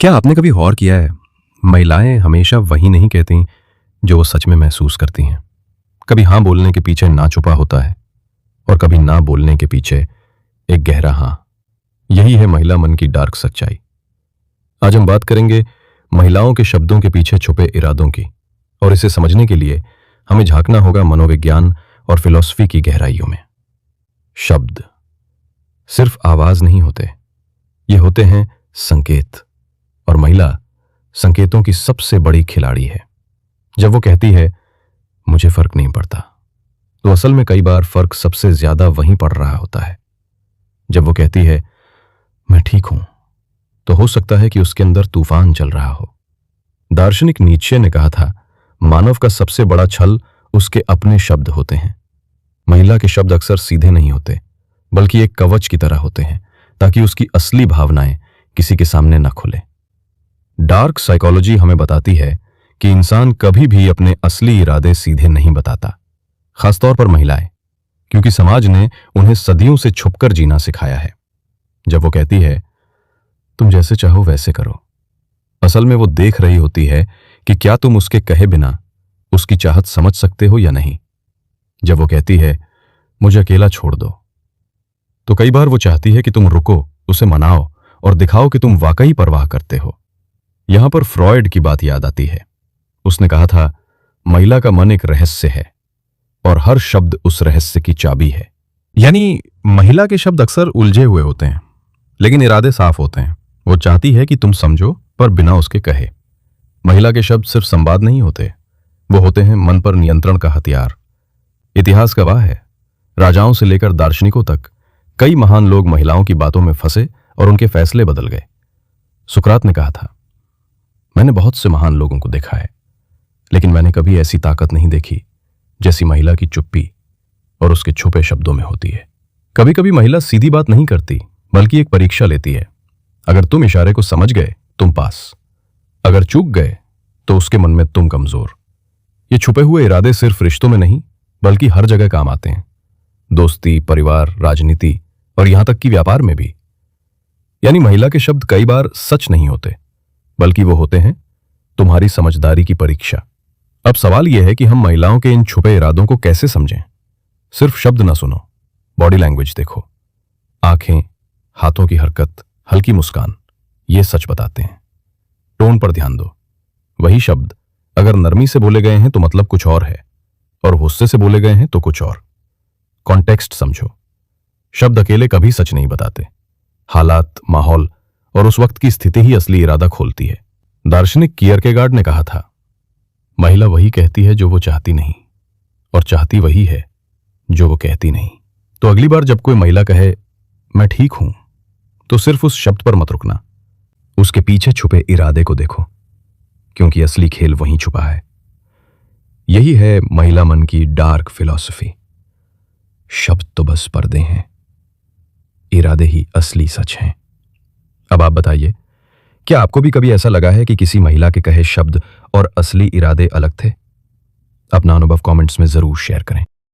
क्या आपने कभी गौर किया है, महिलाएं हमेशा वही नहीं कहती जो वो सच में महसूस करती हैं। कभी हाँ बोलने के पीछे ना छुपा होता है और कभी ना बोलने के पीछे एक गहरा हाँ। यही है महिला मन की डार्क सच्चाई। आज हम बात करेंगे महिलाओं के शब्दों के पीछे छुपे इरादों की, और इसे समझने के लिए हमें झांकना होगा मनोविज्ञान और फिलॉसफी की गहराइयों में। शब्द सिर्फ आवाज नहीं होते, ये होते हैं संकेत, और महिला संकेतों की सबसे बड़ी खिलाड़ी है। जब वो कहती है मुझे फर्क नहीं पड़ता, तो असल में कई बार फर्क सबसे ज्यादा वहीं पड़ रहा होता है। जब वो कहती है मैं ठीक हूं, तो हो सकता है कि उसके अंदर तूफान चल रहा हो। दार्शनिक नीत्शे ने कहा था, मानव का सबसे बड़ा छल उसके अपने शब्द होते हैं। महिला के शब्द अक्सर सीधे नहीं होते, बल्कि एक कवच की तरह होते हैं, ताकि उसकी असली भावनाएं किसी के सामने न खुले। डार्क साइकोलॉजी हमें बताती है कि इंसान कभी भी अपने असली इरादे सीधे नहीं बताता, खासतौर पर महिलाएं, क्योंकि समाज ने उन्हें सदियों से छुपकर जीना सिखाया है। जब वो कहती है तुम जैसे चाहो वैसे करो, असल में वो देख रही होती है कि क्या तुम उसके कहे बिना उसकी चाहत समझ सकते हो या नहीं। जब वो कहती है मुझे अकेला छोड़ दो, तो कई बार वो चाहती है कि तुम रुको, उसे मनाओ और दिखाओ कि तुम वाकई परवाह करते हो। यहां पर फ्रॉयड की बात याद आती है। उसने कहा था महिला का मन एक रहस्य है और हर शब्द उस रहस्य की चाबी है। यानी महिला के शब्द अक्सर उलझे हुए होते हैं, लेकिन इरादे साफ होते हैं। वो चाहती है कि तुम समझो, पर बिना उसके कहे। महिला के शब्द सिर्फ संवाद नहीं होते, वो होते हैं मन पर नियंत्रण का हथियार। इतिहास गवाह है, राजाओं से लेकर दार्शनिकों तक कई महान लोग महिलाओं की बातों में फंसे और उनके फैसले बदल गए। सुकरात ने कहा था, मैंने बहुत से महान लोगों को देखा है, लेकिन मैंने कभी ऐसी ताकत नहीं देखी जैसी महिला की चुप्पी और उसके छुपे शब्दों में होती है। कभी कभी महिला सीधी बात नहीं करती, बल्कि एक परीक्षा लेती है। अगर तुम इशारे को समझ गए, तुम पास। अगर चूक गए, तो उसके मन में तुम कमजोर। ये छुपे हुए इरादे सिर्फ रिश्तों में नहीं, बल्कि हर जगह काम आते हैं। दोस्ती, परिवार, राजनीति और यहां तक कि व्यापार में भी। यानी महिला के शब्द कई बार सच नहीं होते, बल्कि वो होते हैं तुम्हारी समझदारी की परीक्षा। अब सवाल यह है कि हम महिलाओं के इन छुपे इरादों को कैसे समझें। सिर्फ शब्द ना सुनो, बॉडी लैंग्वेज देखो। आंखें, हाथों की हरकत, हल्की मुस्कान, ये सच बताते हैं। टोन पर ध्यान दो। वही शब्द अगर नरमी से बोले गए हैं तो मतलब कुछ और है, और गुस्से से बोले गए हैं तो कुछ और। कॉन्टेक्स्ट समझो। शब्द अकेले कभी सच नहीं बताते। हालात, माहौल और उस वक्त की स्थिति ही असली इरादा खोलती है। दार्शनिक कियरकेगार्ड ने कहा था, महिला वही कहती है जो वो चाहती नहीं, और चाहती वही है जो वो कहती नहीं। तो अगली बार जब कोई महिला कहे मैं ठीक हूं, तो सिर्फ उस शब्द पर मत रुकना, उसके पीछे छुपे इरादे को देखो, क्योंकि असली खेल वहीं छुपा है। यही है महिला मन की डार्क फिलॉसफी। शब्द तो बस पर्दे हैं, इरादे ही असली सच हैं। अब आप बताइए, क्या आपको भी कभी ऐसा लगा है कि किसी महिला के कहे शब्द और असली इरादे अलग थे? अपना अनुभव कमेंट्स में जरूर शेयर करें।